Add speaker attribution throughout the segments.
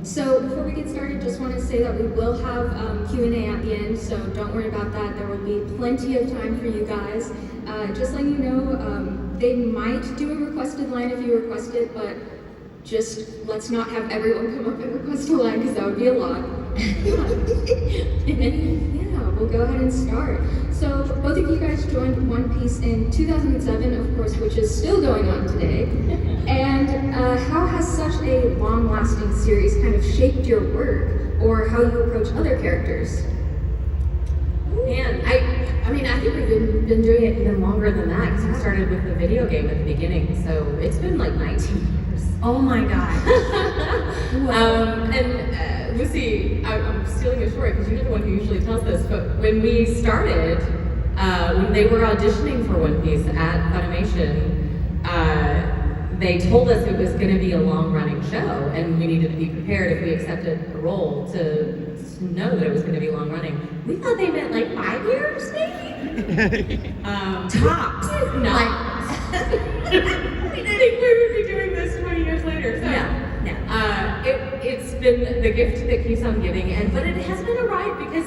Speaker 1: So before we get started, just want to say that we will have Q&A at the end, so don't worry about that. There will be plenty of time for you guys. Just letting you know, they might do a requested line if you request it, but just let's not have everyone come up and request a line because that would be a lot. Yeah, we'll go ahead and start. So both of you guys joined One Piece in 2007, of course, which is still going on today. And how has such a long-lasting series kind of shaped your work or how you approach other characters?
Speaker 2: Man, I mean, I think we've been doing it even longer than that because we started with the video game at the beginning, so it's been like 19 years.
Speaker 3: Oh my god.
Speaker 2: And Lucy, I'm stealing your story because you're the one who usually tells this, but when we started, when they were auditioning for One Piece at Funimation, they told us it was going to be a long-running show, and we needed to be prepared if we accepted a role to know that it was going to be long-running. We thought they meant like 5 years, maybe?
Speaker 3: Tops.
Speaker 2: No. We didn't think we would be doing this 20 years later. So,
Speaker 3: No.
Speaker 2: It's been the gift that keeps on giving, but it has been a ride because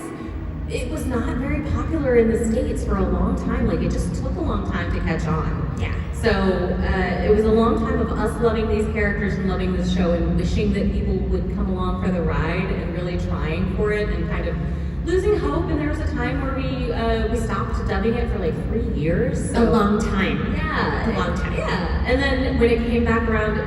Speaker 2: it was not very popular in the States for a long time. Like, it just took a long time to catch on.
Speaker 3: Yeah.
Speaker 2: So it was a long time of us loving these characters and loving this show and wishing that people would come along for the ride and really trying for it and kind of losing hope. And there was a time where we stopped dubbing it for like 3 years.
Speaker 3: So, a long time.
Speaker 2: Yeah.
Speaker 3: A long time.
Speaker 2: Yeah. And then when it came back around,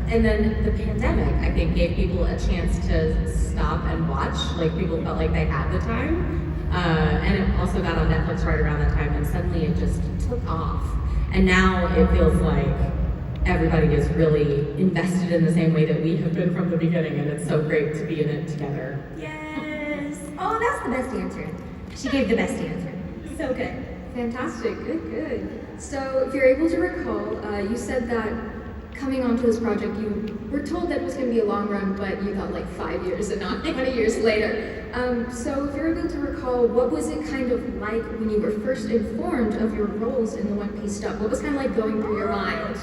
Speaker 2: and then the pandemic, I think, gave people a chance to stop and watch. Like, people felt like they had the time. And it also got on Netflix right around that time, and suddenly it just took off. And now it feels like everybody is really invested in the same way that we have been from the beginning, and it's so great to be in it together.
Speaker 3: Yes. Oh, that's the best answer. She gave the best answer. So good.
Speaker 1: Fantastic, good. So if you're able to recall, you said that coming onto this project, you were told that it was going to be a long run, but you thought like 5 years and not 20 years later. So if you're able to recall, what was it kind of like when you were first informed of your roles in the One Piece stuff? What was kind of like going through your mind?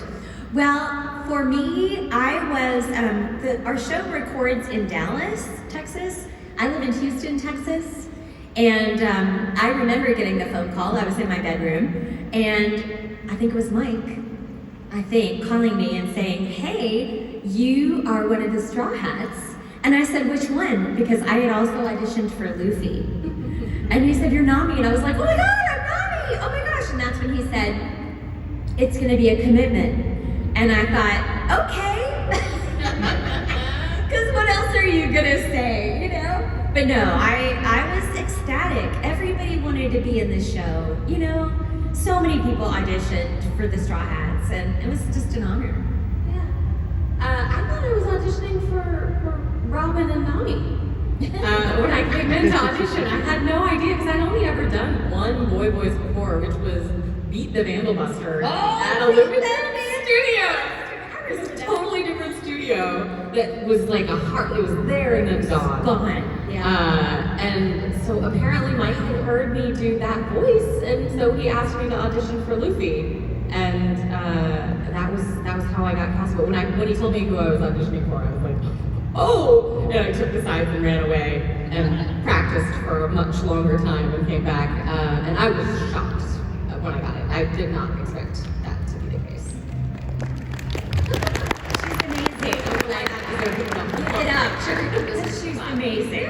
Speaker 3: Well, for me, I was, our show records in Dallas, Texas. I live in Houston, Texas. And I remember getting the phone call. I was in my bedroom, and I think it was Mike, calling me and saying, "Hey, you are one of the Straw Hats." And I said, "Which one?" Because I had also auditioned for Luffy. And he said, "You're Nami." And I was like, "Oh my god, I'm Nami! Oh my gosh." And that's when he said, "It's gonna be a commitment." And I thought, okay. Because what else are you gonna say, you know? But no, I was ecstatic. Everybody wanted to be in this show, you know? So many people auditioned for the Straw Hats, and it was just an honor.
Speaker 2: Yeah. I thought I was auditioning for Robin and Nami. When I came into audition, I had no idea because I'd only ever done one Boy Voice before, which was Beat the Vandal Buster at Illuminated Studios. It was a totally different studio that was like a heart. It was there and then gone. And so apparently Mike had heard me do that voice, and so he asked me to audition for Luffy, and that was how I got cast. But when he told me who I was auditioning for, I was like, oh! And I took the sides and ran away and practiced for a much longer time and came back, and I was shocked when I got it. I did not expect that to be the case.
Speaker 3: She's amazing. Look it up. Sure. She's amazing.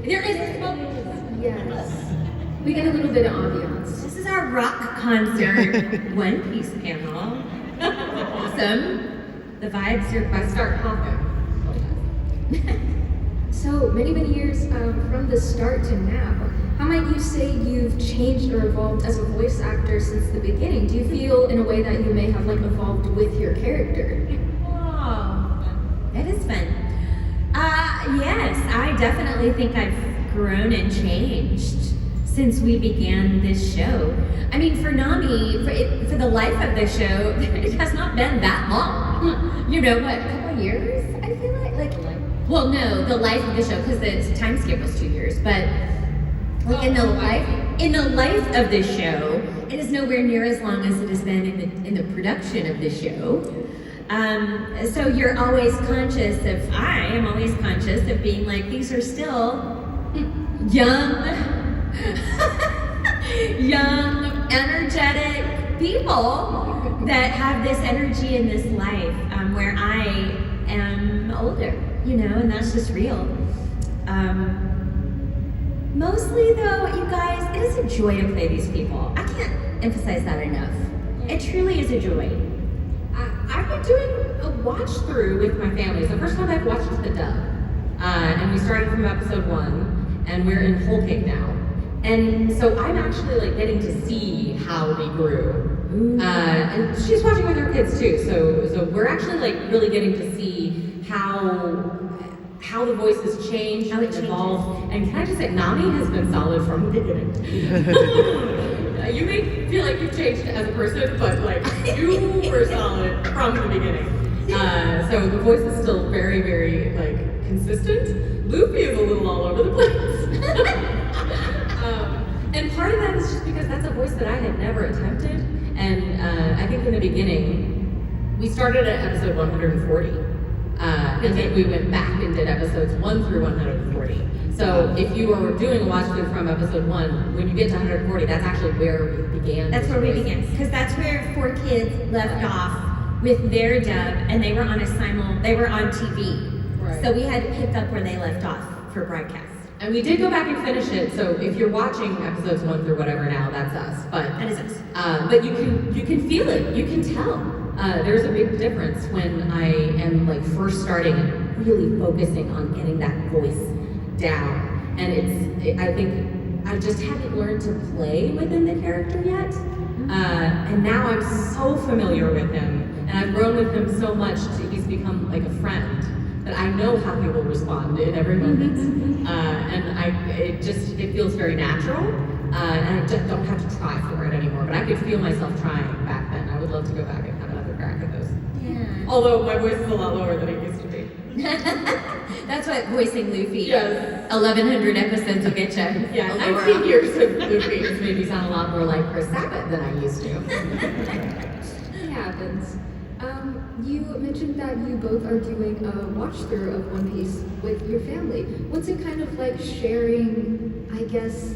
Speaker 2: There is a smoke machine.
Speaker 1: Yes. We get a little bit of ambiance.
Speaker 3: This is our rock concert One Piece panel. Awesome. The vibes are
Speaker 2: If I start coughing.
Speaker 1: So many years from the start to now, how might you say you've changed or evolved as a voice actor since the beginning? Do you feel in a way that you may have like evolved with your character?
Speaker 3: Oh, that is fun. Yes, I definitely think I've grown and changed since we began this show. I mean, for Nami, for the life of the show, it has not been that long. You know, what, a couple of years, I feel like? Well, no, the life of the show, because the time skip was 2 years, but like in the life of the show, it is nowhere near as long as it has been in the production of the show. So you're always conscious of, I am always conscious of being like, these are still young, young, energetic people that have this energy in this life, where I am older, and that's just real. Mostly though, you guys, it is a joy to play these people. I can't emphasize that enough. It truly is a joy.
Speaker 2: I've been doing a watch through with my family. It's the first time I've watched the dub. And we started from episode 1, and we're in Whole Cake now. And so I'm actually like getting to see how they grew. And she's watching with her kids too. So we're actually like really getting to see how the voice has changed, how it evolved. And can I just say, Nami has been solid from the beginning. You may feel like you've changed as a person, but like you were solid from the beginning. So the voice is still very, very like consistent. Luffy is a little all over the place. And part of that is just because that's a voice that I had never attempted. And I think in the beginning, we started at episode 140. And then we went back and did episodes 1 through 140. So if you were doing a watch through from episode 1, when you get to 140, that's actually where we began.
Speaker 3: That's where we began, because that's where 4Kids left off with their dub, and they were on they were on TV.
Speaker 2: Right.
Speaker 3: So we had to pick up where they left off for broadcast.
Speaker 2: And we did go back and finish it. So if you're watching episodes 1 through whatever now, that's us. But
Speaker 3: that is us.
Speaker 2: But you can feel it. You can tell. There's a big difference when I am like first starting and really focusing on getting that voice down. And I think I just hadn't learned to play within the character yet. And now I'm so familiar with him, and I've grown with him so much that he's become like a friend, that I know how he will respond in every moment. And it feels very natural, and I just don't have to try for it anymore. But I could feel myself trying back then. I would love to go back and have another crack at those.
Speaker 3: Yeah.
Speaker 2: Although my voice is a lot lower than it used to be.
Speaker 3: That's what voicing Luffy.
Speaker 2: Yes.
Speaker 3: 1,100 episodes will get you.
Speaker 2: Yeah, 19 years of Luffy has made me sound a lot more like Chris Sabat than I used to.
Speaker 1: It happens. You mentioned that you both are doing a watch through of One Piece with your family. What's it kind of like sharing, I guess,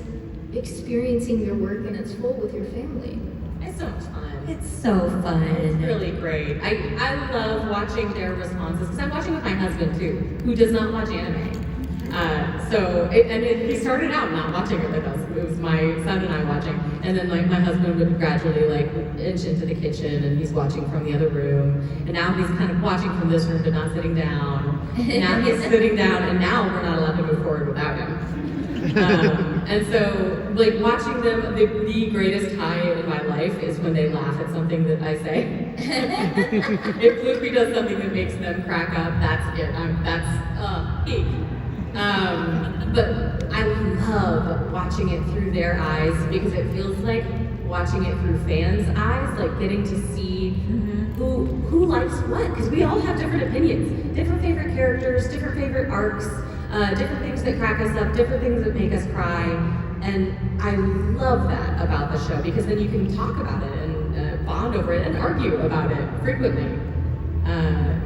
Speaker 1: experiencing your work in its full with your family?
Speaker 2: It's so much fun.
Speaker 3: It's so fun.
Speaker 2: It's really great. I love watching their responses, because I'm watching with my husband too, who does not watch anime. He started out not watching it with us. It was my son and I watching, and then like my husband would gradually like inch into the kitchen, and he's watching from the other room, and now he's kind of watching from this room but not sitting down. And now he's sitting down, and now we're not allowed to move forward without him. And so, like, watching them, the greatest high in my life is when they laugh at something that I say. If Luffy does something that makes them crack up, that's it. That's peak. But I love watching it through their eyes, because it feels like watching it through fans' eyes, like getting to see who likes what, because we all have different opinions, different favorite characters, different favorite arcs, different things that crack us up, different things that make us cry, and I love that about the show, because then you can talk about it and bond over it and argue about it frequently.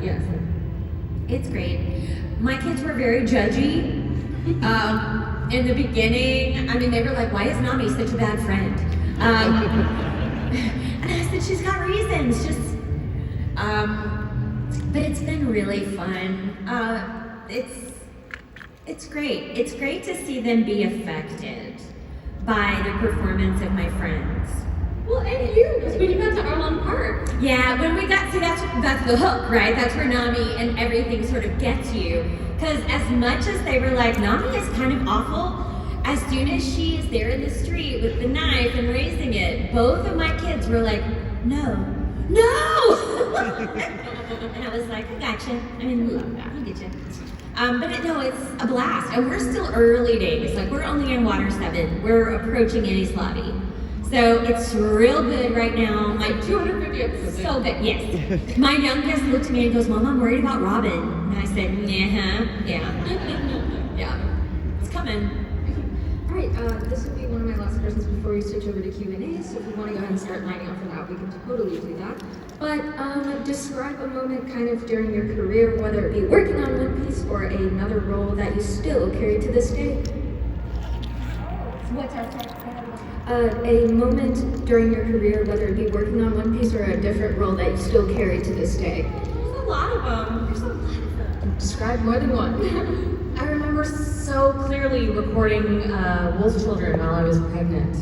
Speaker 2: Yes.
Speaker 3: It's great. My kids were very judgy. In the beginning, I mean, they were like, why is Nami such a bad friend? And I said, she's got reasons, but it's been really fun. It's great. It's great to see them be affected by the performance of my friends.
Speaker 2: Well, and you, because when you got to Arlong Park.
Speaker 3: Yeah, when we got to, that's the hook, right? That's where Nami and everything sort of gets you. Because as much as they were like, Nami is kind of awful, as soon as she is there in the street with the knife and raising it, both of my kids were like, no. And I was like, I gotcha. I mean, I love that. I get you. It's a blast. And we're still early days. Like, we're only in Water 7. We're approaching Enies Lobby. So it's real good right now.
Speaker 2: Like 250 episodes.
Speaker 3: So good, yes. My youngest looked at me and goes, Mom, I'm worried about Robin. And I said, yeah. Yeah. It's coming.
Speaker 1: All right, this will be one of my last questions before we switch over to Q&A, so if you want to go ahead and start lining up for that, we can totally do that. But describe a moment kind of during your career, whether it be working on One Piece or another role that you still carry to this day.
Speaker 3: What's our first
Speaker 1: A moment during your career, whether it be working on One Piece or a different role that you still carry to this day.
Speaker 2: There's a lot of them. There's a lot of them.
Speaker 1: Describe more than one.
Speaker 2: I remember so clearly recording Wolf Children while I was pregnant.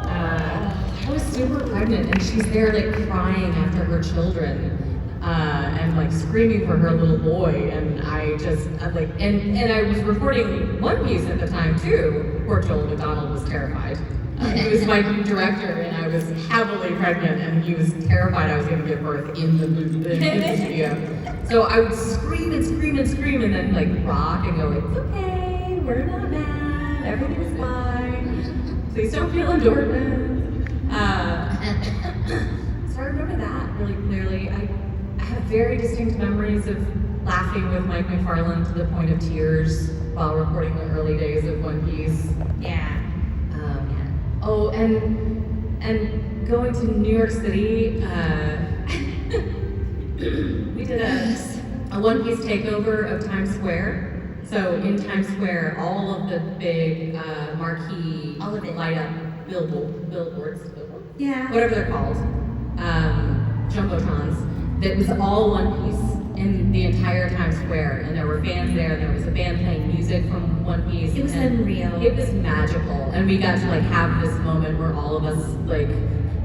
Speaker 2: I was super pregnant, and she's there like crying after her children, and like screaming for her little boy. And and I was recording One Piece at the time too. Poor Joel McDonald was terrified. He was my director, and I was heavily pregnant, and he was terrified I was going to give birth in the studio. So I would scream and scream and scream, and then like rock and go, "It's okay, we're not bad, everything's fine. Please don't feel endorphins." So I remember that really clearly. I have very distinct memories of laughing with Mike McFarlane to the point of tears while recording the early days of One Piece.
Speaker 3: Yeah.
Speaker 2: Oh, and going to New York City, we did a One Piece takeover of Times Square. So in Times Square, all of the big marquee,
Speaker 3: All of it.
Speaker 2: light up billboards,
Speaker 3: Yeah.
Speaker 2: whatever they're called, jumbotrons, that was all One Piece in the entire Times Square, and there were fans there, and there was a band playing music from One Piece.
Speaker 3: It was
Speaker 2: and
Speaker 3: unreal.
Speaker 2: It was magical, and we got to like have this moment where all of us like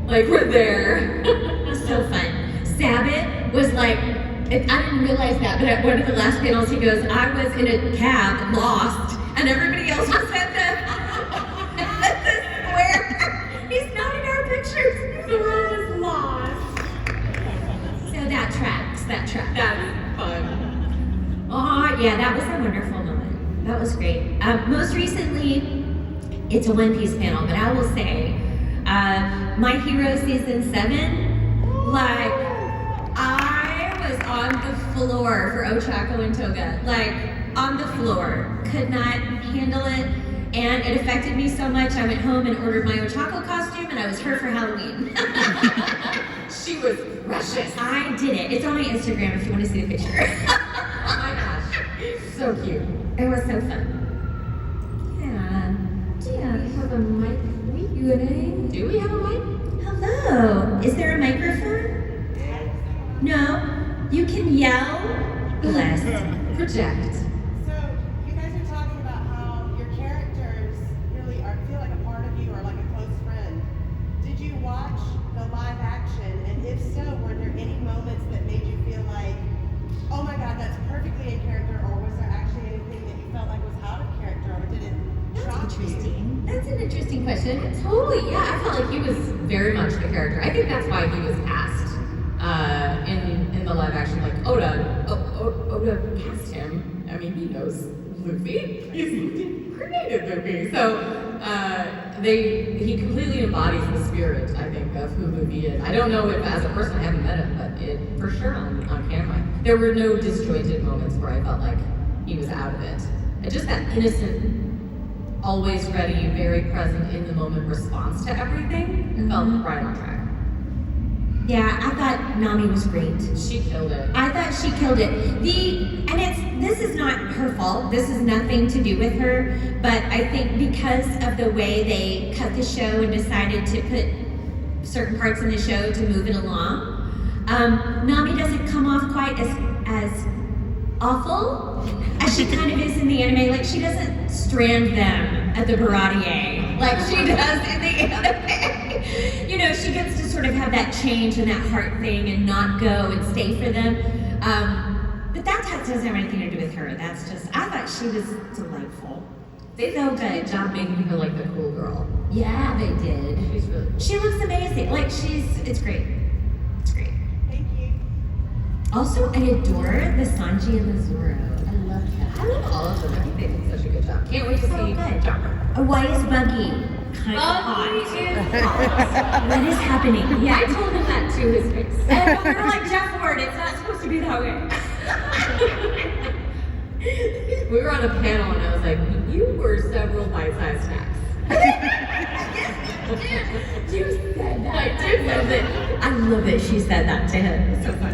Speaker 2: we're there.
Speaker 3: It was so fun. Sabbath was like, I didn't realize that, but at one of the last panels he goes, I was in a cab, lost, and everybody else was at the square. He's not in our pictures. The world is lost. So that tracks.
Speaker 2: That's fun.
Speaker 3: Oh, yeah, that was a wonderful moment. That was great. Most recently, it's a One Piece panel, but I will say, My Hero Season 7, like, I was on the floor for Ochako and Toga. Like, on the floor. Could not handle it, and it affected me so much, I went home and ordered my Ochako costume, and I was her for Halloween.
Speaker 2: She was precious.
Speaker 3: I did it. It's on my Instagram if you want to see the picture.
Speaker 2: Oh my gosh, so cute.
Speaker 3: It was so fun. Yeah.
Speaker 1: Yeah, we have a mic for Q&A.
Speaker 2: Do we have a mic?
Speaker 3: Hello. Is there a microphone? No. You can yell. Bless.
Speaker 2: Project.
Speaker 4: So you guys are talking about how your characters really feel like a part of you or like a close friend. Did you watch the live action? And if so, were there any moments that made you feel like, oh my God, that's perfectly in character, or was there actually anything that you felt like was out of character, or did it shock you?
Speaker 3: Interesting. That's an interesting question.
Speaker 2: Totally, yeah. I felt like he was very much the character. I think that's why he was cast in the live action. Like Oda cast him. I mean, he knows Luffy. He created Luffy, so he completely embodies the spirit, I think, of who Luffy is. I don't know if as a person I haven't met him, but it for sure on camera. There were no disjointed moments where I felt like he was out of it. And just that innocent, always ready, very present in the moment response to everything felt right on track.
Speaker 3: Yeah, I thought Nami was great.
Speaker 2: She killed it.
Speaker 3: I thought she killed it. This is not her fault. This is nothing to do with her. But I think because of the way they cut the show and decided to put certain parts in the show to move it along, Nami doesn't come off quite as awful as she kind of is in the anime. Like, she doesn't strand them at the Baratier like she does in the anime. You know, she gets to sort of have that change and that heart thing and not go and stay for them. But that doesn't have anything to do with her. That's just, I thought she was delightful.
Speaker 2: They did a good job making her like the cool girl.
Speaker 3: Yeah, they did.
Speaker 2: She's really cool.
Speaker 3: She looks amazing. Like, it's great. It's great.
Speaker 4: Thank you.
Speaker 3: Also, I adore the Sanji and the Zoro. I love that.
Speaker 2: I love all of them. I think they did such a good job. Can't wait to
Speaker 3: So
Speaker 2: see
Speaker 3: good.
Speaker 2: Chopper.
Speaker 3: Why is Buggy kind of hot? What is happening?
Speaker 1: Yeah, I told him that to his face.
Speaker 3: And we were like, Jeff Ward, it's not supposed to be that way.
Speaker 2: We were on a panel and I was like, you were several bite-sized snacks.
Speaker 1: You said that.
Speaker 3: I love it. I love that she said that to him. It's so funny.